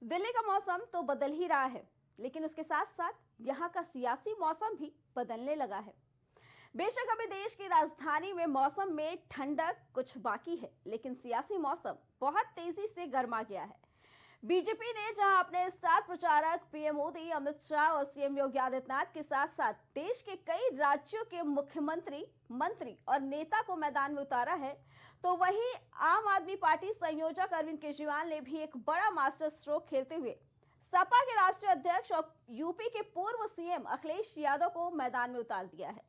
दिल्ली का मौसम तो बदल ही रहा है, लेकिन उसके साथ साथ यहाँ का सियासी मौसम भी बदलने लगा है। बेशक अभी देश की राजधानी में मौसम में ठंडक कुछ बाकी है, लेकिन सियासी मौसम बहुत तेजी से गर्मा गया है। बीजेपी ने जहां अपने स्टार प्रचारक पीएम मोदी, अमित शाह और सीएम योगी आदित्यनाथ के साथ साथ देश के कई राज्यों के मुख्यमंत्री, मंत्री और नेता को मैदान में उतारा है, तो वहीं आम आदमी पार्टी संयोजक अरविंद केजरीवाल ने भी एक बड़ा मास्टर स्ट्रोक खेलते हुए सपा के राष्ट्रीय अध्यक्ष और यूपी के पूर्व सीएम अखिलेश यादव को मैदान में उतार दिया है।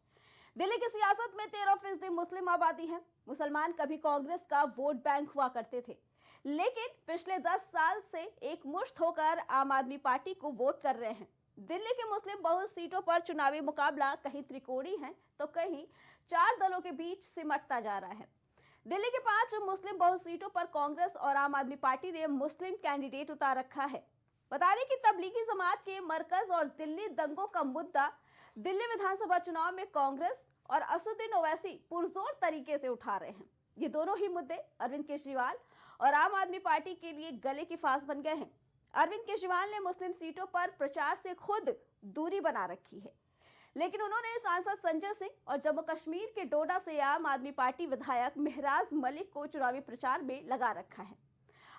दिल्ली की सियासत में 13% मुस्लिम आबादी है। मुसलमान कभी कांग्रेस का वोट बैंक हुआ करते थे, लेकिन पिछले 10 साल से एक मुश्त होकर आम आदमी पार्टी को वोट कर रहे हैं। दिल्ली के मुस्लिम बहुल सीटों पर चुनावी मुकाबला कहीं त्रिकोणीय है तो कहीं 4 दलों के बीच सिमटता जा रहा है। दिल्ली के 5 मुस्लिम बहुल सीटों पर कांग्रेस और आम आदमी पार्टी ने मुस्लिम कैंडिडेट उतार रखा है। बता दें कि तबलीगी जमात के मरकज और दिल्ली दंगों का मुद्दा दिल्ली विधानसभा चुनाव में कांग्रेस और असदुद्दीन ओवैसी पुरजोर तरीके से उठा रहे हैं। ये दोनों ही मुद्दे अरविंद केजरीवाल और आम आदमी पार्टी के लिए गले की फांस बन गए हैं। अरविंद केजरीवाल ने मुस्लिम सीटों पर प्रचार से खुद दूरी बना रखी है, लेकिन उन्होंने सांसद संजय सिंह और जम्मू कश्मीर के डोडा से आम आदमी पार्टी विधायक महराज मलिक को चुनावी प्रचार में लगा रखा है।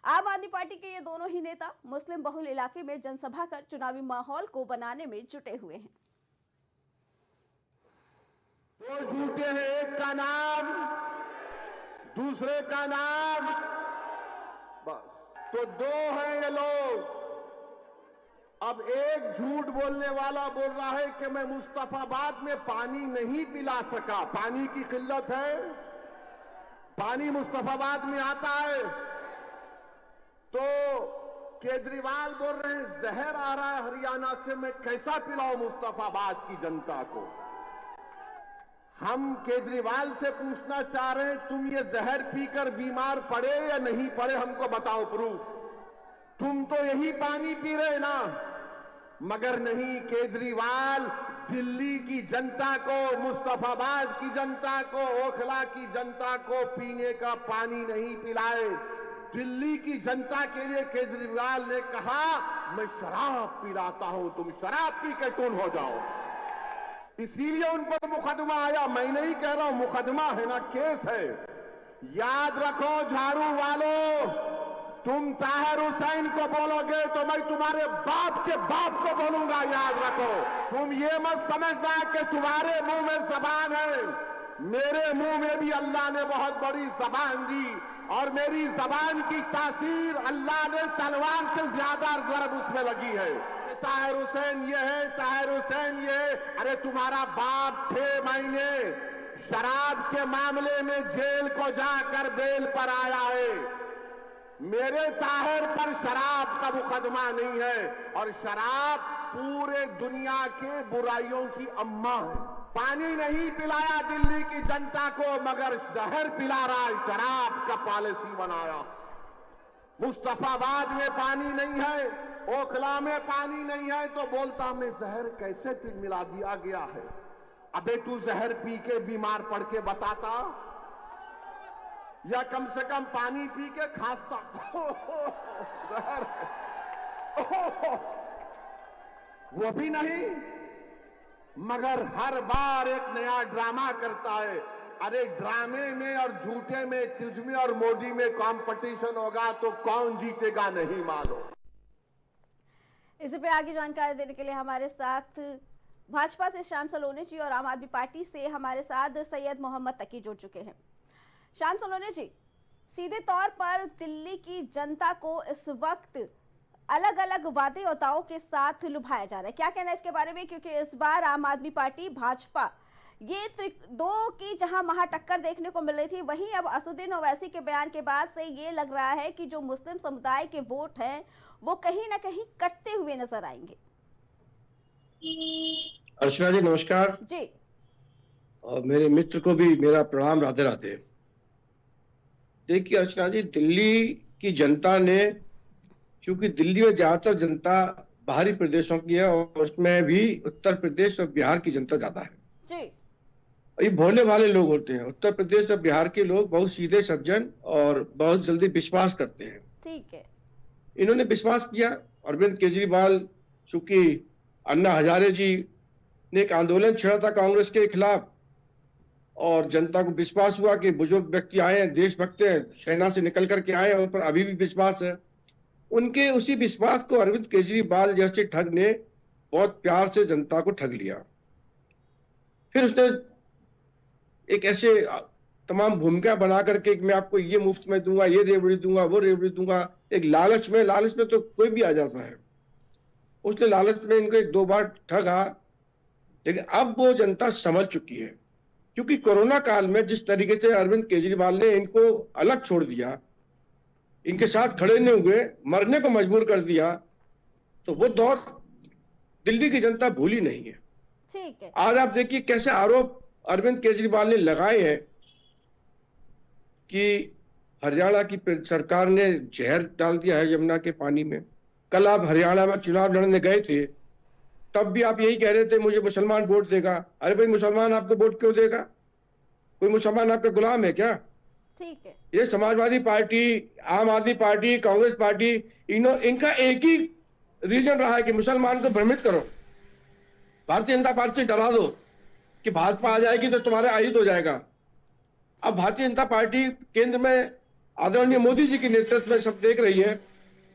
आम आदमी पार्टी के ये दोनों ही नेता मुस्लिम बहुल इलाके में जनसभा कर चुनावी माहौल को बनाने में जुटे हुए हैं। वो झूठे हैं, एक का नाम दूसरे का नाम, बस तो दो हैं ये लोग। अब एक झूठ बोलने वाला बोल रहा है कि मैं मुस्तफाबाद में पानी नहीं पिला सका, पानी की किल्लत है, पानी मुस्तफाबाद में आता है। तो केजरीवाल बोल रहे हैं जहर आ रहा है हरियाणा से, मैं कैसा पिलाऊं मुस्तफाबाद की जनता को। हम केजरीवाल से पूछना चाह रहे हैं, तुम ये जहर पीकर बीमार पड़े या नहीं पड़े, हमको बताओ प्रूफ। तुम तो यही पानी पी रहे ना, मगर नहीं, केजरीवाल दिल्ली की जनता को, मुस्तफाबाद की जनता को, ओखला की जनता को पीने का पानी नहीं पिलाए। दिल्ली की जनता के लिए केजरीवाल ने कहा मैं शराब पिलाता हूं, तुम शराब पी के टून हो जाओ। इसीलिए उन पर मुकदमा आया। मैं नहीं कह रहा हूं, मुकदमा है ना, केस है। याद रखो झाड़ू वालों, तुम ताहिर हुसैन को बोलोगे तो मैं तुम्हारे बाप के बाप को बोलूंगा, याद रखो। तुम ये मत समझना कि तुम्हारे मुंह में जबान है, मेरे मुंह में भी अल्लाह ने बहुत बड़ी जबान दी, और मेरी जबान की तासीर अल्लाह ने तलवार से ज्यादा जरब उसमें लगी है। ताहिर हुसैन ये है, ताहिर हुसैन ये है। अरे तुम्हारा बाप 6 महीने शराब के मामले में जेल को जाकर बेल पर आया है। मेरे ताहिर पर शराब का मुकदमा नहीं है, और शराब पूरे दुनिया के बुराइयों की अम्मा है। पानी नहीं पिलाया दिल्ली की जनता को, मगर जहर पिला रहा है, शराब का पॉलिसी बनाया। मुस्तफाबाद में पानी नहीं है, ओखला में पानी नहीं है, तो बोलता मैं जहर कैसे मिला दिया गया है। अबे तू जहर पी के बीमार पड़ के बताता, या कम से कम पानी पी के खांसता। जहर वो भी नहीं, मगर हर बार एक नया ड्रामा करता है। अरे ड्रामे में और झूठे में, तुझ में और मोदी में कंपटीशन होगा तो कौन जीतेगा नहीं मालूम। इसी पे आगे जानकारी देने के लिए हमारे साथ भाजपा से श्याम सलोनी जी और आम आदमी पार्टी से हमारे साथ सैयद मोहम्मद तकी जुड़ चुके हैं। श्याम सलोनी जी, सीधे तौर पर दिल्ली की जनता को इस वक्त अलग अलग वादे और दावों के साथ लुभाया जा रहा है, क्या कहना है इसके बारे में? क्योंकि इस बार आम आदमी पार्टी भाजपा ये दो की जहां महाटक्कर देखने को मिल रही थी, वहीं अब असदुद्दीन ओवैसी के बयान के बाद से ये लग रहा है कि जो मुस्लिम समुदाय के वोट हैं वो कहीं ना कहीं कटते हुए नजर आएंगे। अर्चना जी नमस्कार जी, और मेरे मित्र को भी मेरा प्रणाम, राधे राधे। देखिए अर्चना जी, दिल्ली की जनता ने, क्योंकि दिल्ली में ज्यादातर जनता बाहरी प्रदेशों की है और उसमें भी उत्तर प्रदेश और बिहार की जनता ज्यादा है जी। ये भोले भाले लोग होते हैं। उत्तर प्रदेश और बिहार के लोग बहुत सीधे सज्जन और बहुत जल्दी विश्वास करते हैं। ठीक है। इन्होंने विश्वास किया। अरविंद केजरीवाल, चूंकि अन्ना हजारे जी ने एक आंदोलन छेड़ा था कांग्रेस के खिलाफ, और जनता को विश्वास हुआ कि बुजुर्ग व्यक्ति आए हैं, देशभक्त हैं, सेना से निकल करके आए हैं, उन पर अभी भी विश्वास है। उनके उसी विश्वास को अरविंद केजरीवाल जैसे ठग ने बहुत प्यार से जनता को ठग लिया। फिर उसने एक ऐसे तमाम भूमिका बना करके मैं आपको ये मुफ्त में दूंगा, ये रेवड़ी दूंगा, वो रेवड़ी दूंगा, एक लालच में तो कोई भी आ जाता है। उसने लालच में इनको 1-2 बार ठगा, लेकिन अब वो जनता समझ चुकी है। क्योंकि कोरोना काल में जिस तरीके से अरविंद केजरीवाल ने इनको अलग छोड़ दिया, इनके साथ खड़े नहीं हुए, मरने को मजबूर कर दिया, तो वो दौर दिल्ली की जनता भूली नहीं है। ठीक है। आज आप देखिए कैसे आरोप अरविंद केजरीवाल ने लगाए हैं कि हरियाणा की सरकार ने जहर डाल दिया है यमुना के पानी में। कल आप हरियाणा में चुनाव लड़ने गए थे, तब भी आप यही कह रहे थे मुझे मुसलमान वोट देगा। अरे भाई, मुसलमान आपको वोट क्यों देगा? कोई मुसलमान आपका गुलाम है क्या? ठीक है। ये समाजवादी पार्टी, आम आदमी पार्टी, कांग्रेस पार्टी, इनका एक ही रीजन रहा है कि मुसलमान को भ्रमित करो, भारतीय जनता पार्टी से डरा दो कि भाजपा आ जाएगी तो तुम्हारे अहित हो जाएगा। अब भारतीय जनता पार्टी केंद्र में आदरणीय मोदी जी के नेतृत्व में सब देख रही है,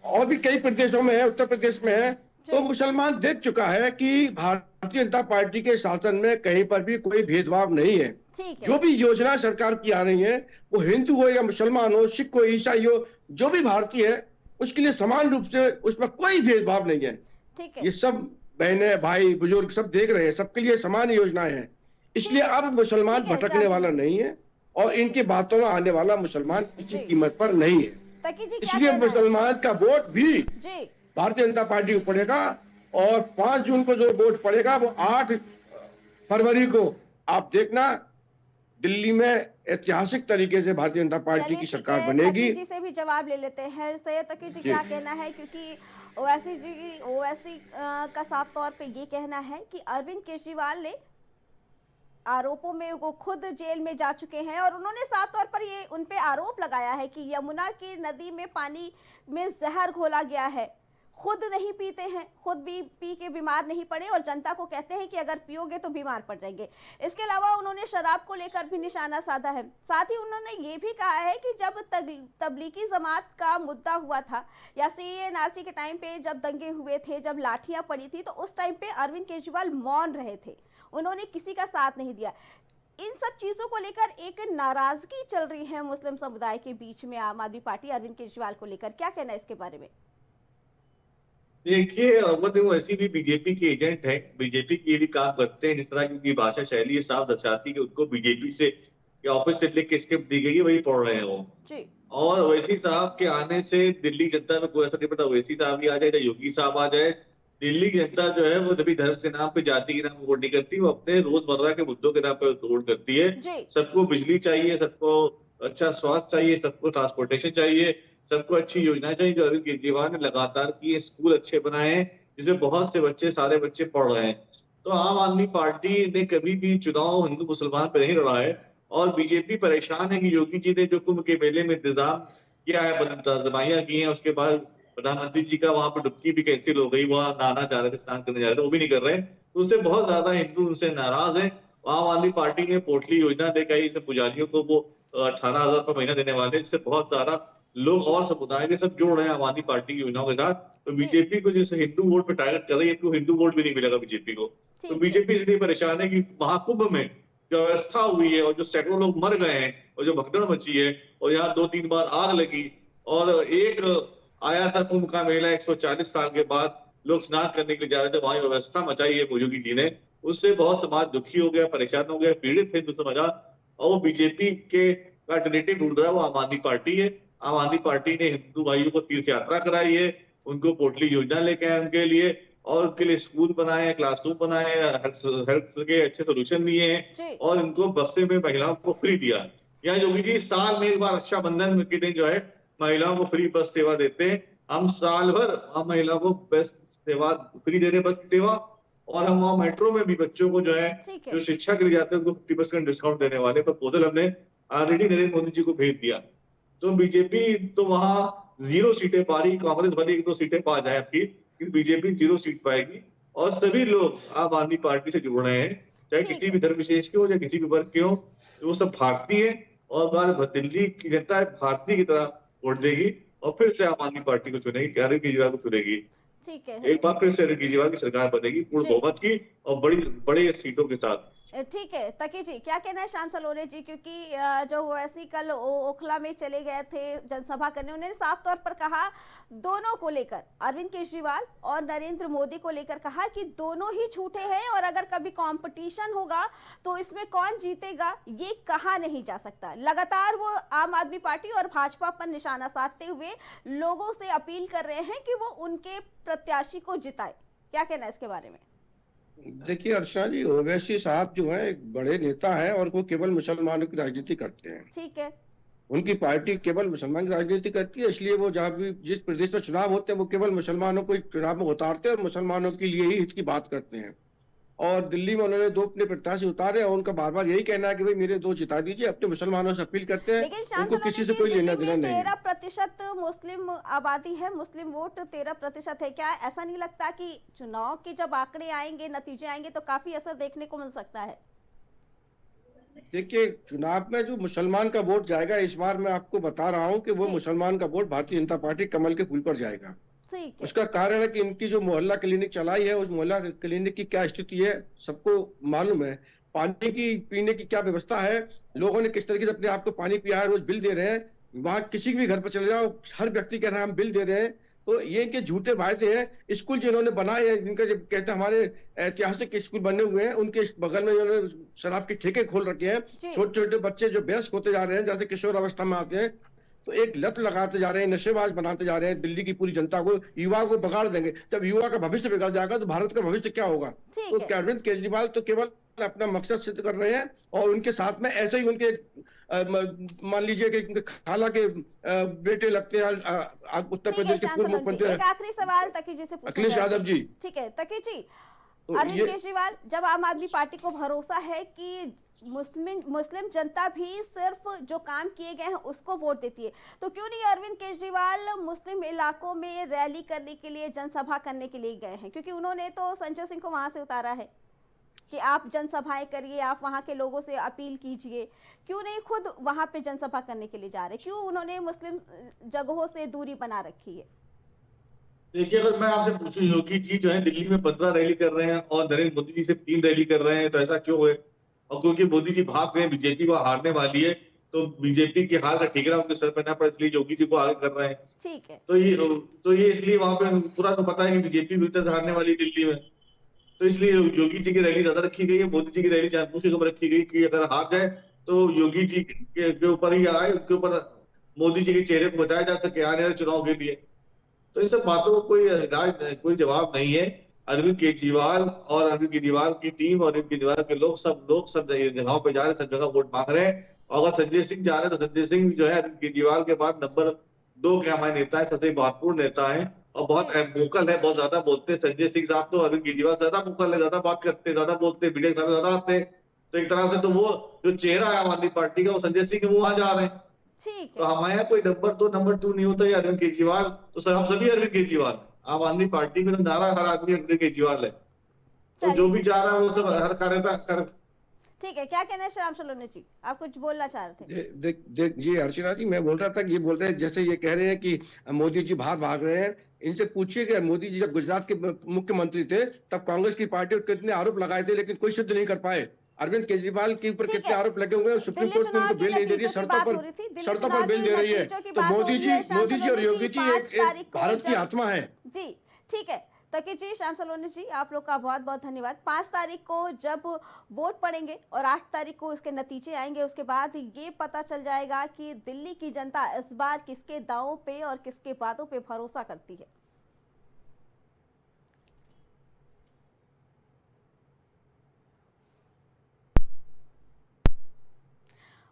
और भी कई प्रदेशों में है, उत्तर प्रदेश में है, तो मुसलमान देख चुका है कि भारतीय जनता पार्टी के शासन में कहीं पर भी कोई भेदभाव नहीं है। जो भी योजना सरकार की आ रही है, वो हिंदू हो या मुसलमान हो, सिख हो, ईसाई हो, जो भी भारतीय है उसके लिए समान रूप से उसमें कोई भेदभाव नहीं है। ठीक है। ये सब बहने, भाई, बुजुर्ग सब देख रहे हैं, सबके लिए समान योजनाएं हैं। इसलिए अब मुसलमान भटकने वाला नहीं है, और इनकी बातों में आने वाला मुसलमान किसी कीमत पर नहीं है। इसलिए मुसलमान का वोट भी भारतीय जनता पार्टी को पड़ेगा, और 5 जून को जो वोट पड़ेगा वो 8 फरवरी को आप देखना, दिल्ली में ऐतिहासिक तरीके से भारतीय जनता पार्टी की सरकार बनेगी। जी से भी जवाब ले लेते हैं। सैयद तकी जी क्या कहना है, क्योंकि ओवैसी का साफ तौर पे ये कहना है कि अरविंद केजरीवाल ने आरोपों में वो खुद जेल में जा चुके हैं, और उन्होंने साफ तौर पर ये उन पे आरोप लगाया है कि यमुना की नदी में पानी में जहर घोला गया है। खुद नहीं पीते हैं, खुद भी पी के बीमार नहीं पड़े, और जनता को कहते हैं कि अगर पियोगे तो बीमार पड़ जाएंगे। इसके अलावा उन्होंने शराब को लेकर भी निशाना साधा है। साथ ही उन्होंने ये भी कहा है कि जब तबलीगी जमात का मुद्दा हुआ था, या CAA-NRC के टाइम पे जब दंगे हुए थे, जब लाठियां पड़ी थी, तो उस टाइम पे अरविंद केजरीवाल मौन रहे थे, उन्होंने किसी का साथ नहीं दिया। इन सब चीजों को लेकर एक नाराजगी चल रही है मुस्लिम समुदाय के बीच में आम आदमी पार्टी अरविंद केजरीवाल को लेकर, क्या कहना है इसके बारे में? देखिए, अहमद वैसी भी बीजेपी के एजेंट है, बीजेपी के भी काम करते हैं। जिस तरह की उनकी भाषा शैली है, साफ दर्शाती है कि उनको बीजेपी से या ऑफिस से लेकर स्क्रिप्ट दी गई है, वही पढ़ रहे हैं वो जी। और ओवैसी साहब के आने से दिल्ली जनता में कोई ऐसा नहीं पता, ओवैसी साहब भी आ जाए या योगी साहब आ जाए, दिल्ली की जनता जो है वो कभी धर्म के नाम पे, जाति के नाम पे वोट नहीं करती, वो अपने रोजमर्रा के मुद्दों के नाम पे वोट करती है। सबको बिजली चाहिए, सबको अच्छा स्वास्थ्य चाहिए, सबको ट्रांसपोर्टेशन चाहिए, सबको अच्छी योजना चाहिए। जो अरविंद केजरीवाल ने लगातार किए, स्कूल अच्छे बनाए हैं जिसमें बहुत से बच्चे, सारे बच्चे पढ़ रहे हैं। तो आम आदमी पार्टी ने कभी भी चुनाव हिंदू मुसलमान पे नहीं लड़ा है, और बीजेपी परेशान है कि योगी जी ने जो कुंभ के मेले में इंतजाम किया है, दवाइयां की हैं, उसके बाद प्रधानमंत्री जी का वहां पर डुबकी भी कैंसिल हो गई, वहां नहाना चाह रहे थे, स्नान करने जा रहे थे, वो भी नहीं कर रहे। तो उससे बहुत ज्यादा हिंदू उनसे नाराज है। आम आदमी पार्टी ने पोटली योजना लेकर आई, इसमें पुजारियों को वो 18,000 रुपये महीना देने वाले, इससे बहुत ज्यादा लोग और समुदाय के सब जोड़ रहे हैं आम आदमी पार्टी की योजनाओं के साथ। तो बीजेपी को जैसे हिंदू वोट पे टारगेट कर रही है, तो हिंदू वोट भी नहीं मिलेगा बीजेपी को। तो बीजेपी इसलिए परेशान है कि महाकुंभ में जो व्यवस्था हुई है, और जो सैकड़ों लोग मर गए हैं, और जो भगदड़ मची है, और यहाँ 2-3 बार आग लगी, और एक आया था कुंभ का मेला 140 साल के बाद, लोग स्नान करने के लिए जा रहे थे, वहां व्यवस्था मचाई है योगी जी ने, उससे बहुत समाज दुखी हो गया, परेशान हो गया, पीड़ित थे तो समझा। और वो बीजेपी के अल्टरनेटिव ढूंढ रहा है, वो आम आदमी पार्टी है। आम आदमी पार्टी ने हिंदू भाइयों को तीर्थ यात्रा कराई है, उनको पोटली योजना लेके आए उनके लिए, और उनके लिए स्कूल बनाए, क्लासरूम बनाए, हेल्थ के अच्छे सोल्यूशन दिए हैं, और इनको बसें में महिलाओं को फ्री दिया। यहाँ योगी जी साल में एक बार रक्षाबंधन के दिन जो है महिलाओं को फ्री बस सेवा देते हैं। हम साल भर हम महिलाओं को बस सेवा फ्री दे रहे, बस सेवा, और हम वहाँ मेट्रो में भी बच्चों को जो है जो शिक्षा के लिए जाते हैं उनको 50% डिस्काउंट देने वाले प्रपोजल हमने ऑलरेडी नरेंद्र मोदी जी को भेज दिया। तो बीजेपी तो वहां 0 सीटें पा रही, कांग्रेस भले 1-2 सीटें पा जाए आपकी, लेकिन बीजेपी 0 सीट पाएगी। और सभी लोग आम आदमी पार्टी से जुड़ रहे हैं, चाहे किसी भी धर्म विशेष के हो या किसी भी वर्ग के हो, तो वो सब भारतीय है और दिल्ली की जनता भारतीय की तरह वोट देगी और फिर से आम आदमी पार्टी को चुनेगी, अरविंद केजरीवाल को चुनेगी। ठीक है, एक बार फिर से अरविंद केजरीवाल की सरकार बनेगी पूर्ण बहुमत की और बड़ी सीटों के साथ। ठीक है तकी जी, क्या कहना है श्याम सलोने जी, क्योंकि जो ओवैसी कल ओखला में चले गए थे जनसभा करने, उन्होंने साफ तौर पर कहा दोनों को लेकर, अरविंद केजरीवाल और नरेंद्र मोदी को लेकर कहा कि दोनों ही झूठे हैं और अगर कभी कंपटीशन होगा तो इसमें कौन जीतेगा ये कहा नहीं जा सकता। लगातार वो आम आदमी पार्टी और भाजपा पर निशाना साधते हुए लोगों से अपील कर रहे हैं कि वो उनके प्रत्याशी को जिताए। क्या कहना है इसके बारे में? देखिए अर्चना जी, ओवैसी साहब जो है एक बड़े नेता है और वो केवल मुसलमानों की राजनीति करते हैं। ठीक है, उनकी पार्टी केवल मुसलमान की राजनीति करती है, इसलिए वो जहाँ भी जिस प्रदेश में चुनाव होते हैं वो केवल मुसलमानों को चुनाव में उतारते हैं और मुसलमानों के लिए ही हित की बात करते हैं। और दिल्ली में उन्होंने 2 अपने प्रत्याशी उतारे और उनका बार बार यही कहना है कि भाई मेरे 2 जिता दीजिए। अपने मुसलमानों से अपील करते हैं, उनको किसी से कोई लेना देना नहीं है। 13% मुस्लिम आबादी है, मुस्लिम वोट 13% है। क्या ऐसा नहीं लगता कि चुनाव के जब आंकड़े आएंगे, नतीजे आएंगे तो काफी असर देखने को मिल सकता है? देखिए, चुनाव में जो मुसलमान का वोट जाएगा इस बार मैं आपको बता रहा हूं कि वो मुसलमान का वोट भारतीय जनता पार्टी कमल के फूल पर जाएगा। उसका कारण है कि इनकी जो मोहल्ला क्लिनिक चलाई है, उस मोहल्ला क्लिनिक की क्या स्थिति है सबको मालूम है। पानी की पीने की क्या व्यवस्था है, लोगों ने किस तरीके से अपने आप को पानी पिया है, रोज बिल दे रहे हैं। वहां किसी भी घर पर चले जाओ, हर व्यक्ति कह रहा है हम बिल दे रहे हैं। तो ये इनके झूठे वायदे हैं। स्कूल जिन्होंने बनाए हैं, जिनका जब कहते हैं हमारे ऐतिहासिक स्कूल बने हुए हैं, उनके बगल में इन्होंने शराब के ठेके खोल रखे हैं। छोटे छोटे बच्चे जो वयस्क होते जा रहे हैं, जैसे किशोर अवस्था में आते हैं, तो एक लत लगाते जा रहे हैं, नशेबाज बनाते जा रहे हैं। दिल्ली की पूरी जनता को, युवा को बिगाड़ देंगे। जब युवा का भविष्य बिगड़ जाएगा तो भारत का भविष्य क्या होगा? तो अरविंद केजरीवाल तो केवल अपना मकसद सिद्ध कर रहे हैं और उनके साथ में ऐसे ही उनके मान लीजिए कि खाला के बेटे लगते हैं उत्तर प्रदेश के पूर्व मुख्यमंत्री। एक आखिरी सवाल तकी जी से पूछना, अखिलेश यादव जी। ठीक है तकी जी, अरविंद केजरीवाल, जब आम आदमी पार्टी को भरोसा है कि मुस्लिम जनता भी सिर्फ जो काम किए गए हैं उसको वोट देती है, तो क्यों नहीं अरविंद केजरीवाल मुस्लिम इलाकों में रैली करने के लिए, जनसभा करने के लिए गए हैं? क्योंकि उन्होंने तो संजय सिंह को वहां से उतारा है कि आप जनसभाएं करिए, आप वहां के लोगों से अपील कीजिए। क्यों नहीं खुद वहां पे जनसभा करने के लिए जा रहे? क्यों उन्होंने मुस्लिम जगहों से दूरी बना रखी है? देखिए, अगर मैं आपसे पूछूं, योगी जी जो है दिल्ली में 15 रैली कर रहे हैं और नरेंद्र मोदी जी से 3 रैली कर रहे हैं, तो ऐसा क्यों है? और क्योंकि मोदी जी भाग गए, बीजेपी को हारने वाली है, तो बीजेपी की हार का ठिकरा उनके सर पर ना पड़े, इसलिए योगी जी को आगे कर रहे हैं। ठीक है, तो ये इसलिए वहां पे पूरा तो पता है कि बीजेपी भी हारने वाली दिल्ली में, तो इसलिए योगी जी की रैली ज्यादा रखी गई है। मोदी जी की रैली जानबूझ के कम रखी गई कि अगर हार जाए तो योगी जी के ऊपर ही आए, उनके ऊपर मोदी जी के चेहरे को बचाया जा सके आने वाले चुनाव के लिए। तो इन सब बातों को कोई जवाब नहीं है। अरविंद केजरीवाल और अरविंद केजरीवाल की टीम और अरविंद केजरीवाल के लोग सब जगहों पे जा रहे हैं, सब जगह वोट मांग रहे हैं। और अगर संजय सिंह जा रहे हैं तो संजय सिंह जो है अरविंद केजरीवाल के बाद नंबर 2 के हमारे नेता है, सबसे महत्वपूर्ण नेता है और बहुत वोकल है, बहुत ज्यादा बोलते हैं। संजय सिंह साहब तो अरविंद केजरीवाल ज्यादा वोकल है, ज्यादा बात करते हैं, ज्यादा बोलते हैं, मीडिया के सामने ज्यादा आते हैं। तो एक तरह से तो वो जो चेहरा है आम आदमी पार्टी का, वो संजय सिंह के मुंह वहां जा रहे हैं। तो हमारे यहाँ कोई नंबर 2 नंबर 2 नहीं होता है अरविंद केजरीवाल, तो हम सभी अरविंद केजरीवाल। आम आदमी पार्टी में तो नारा हर आदमी अरविंद केजरीवाल है, तो जो भी चाह रहा है वो सब हर कार्य। ठीक है, क्या कहना है श्याम सलोनी जी, आप कुछ बोलना चाह रहे थे? देख जी अर्चना जी, मैं बोल रहा था कि ये बोल रहे हैं, जैसे ये कह रहे हैं कि मोदी जी बाहर भाग रहे हैं। इनसे पूछिए कि मोदी जी जब गुजरात के मुख्यमंत्री थे तब कांग्रेस की पार्टी पर कितने आरोप लगाए थे, लेकिन कोई सिद्ध नहीं कर पाए। अरविंद केजरीवाल के ऊपर कितने आरोप लगे हुए हैं, सुप्रीम कोर्ट ने उनको बेल नहीं दे रही है, शर्तों पर बेल दे रही है। तो मोदी जी और योगी जी एक भारत की आत्मा है जी। ठीक है तकी जी, श्याम सलोनी जी, आप लोग का बहुत बहुत धन्यवाद। 5 तारीख को जब वोट पड़ेंगे और 8 तारीख को इसके नतीजे आएंगे, उसके बाद ये पता चल जाएगा कि दिल्ली की जनता इस बार किसके दावों पे और किसके बातों पे भरोसा करती है।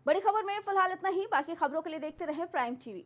बड़ी खबर में फिलहाल इतना ही, बाकी खबरों के लिए देखते रहें प्राइम टीवी।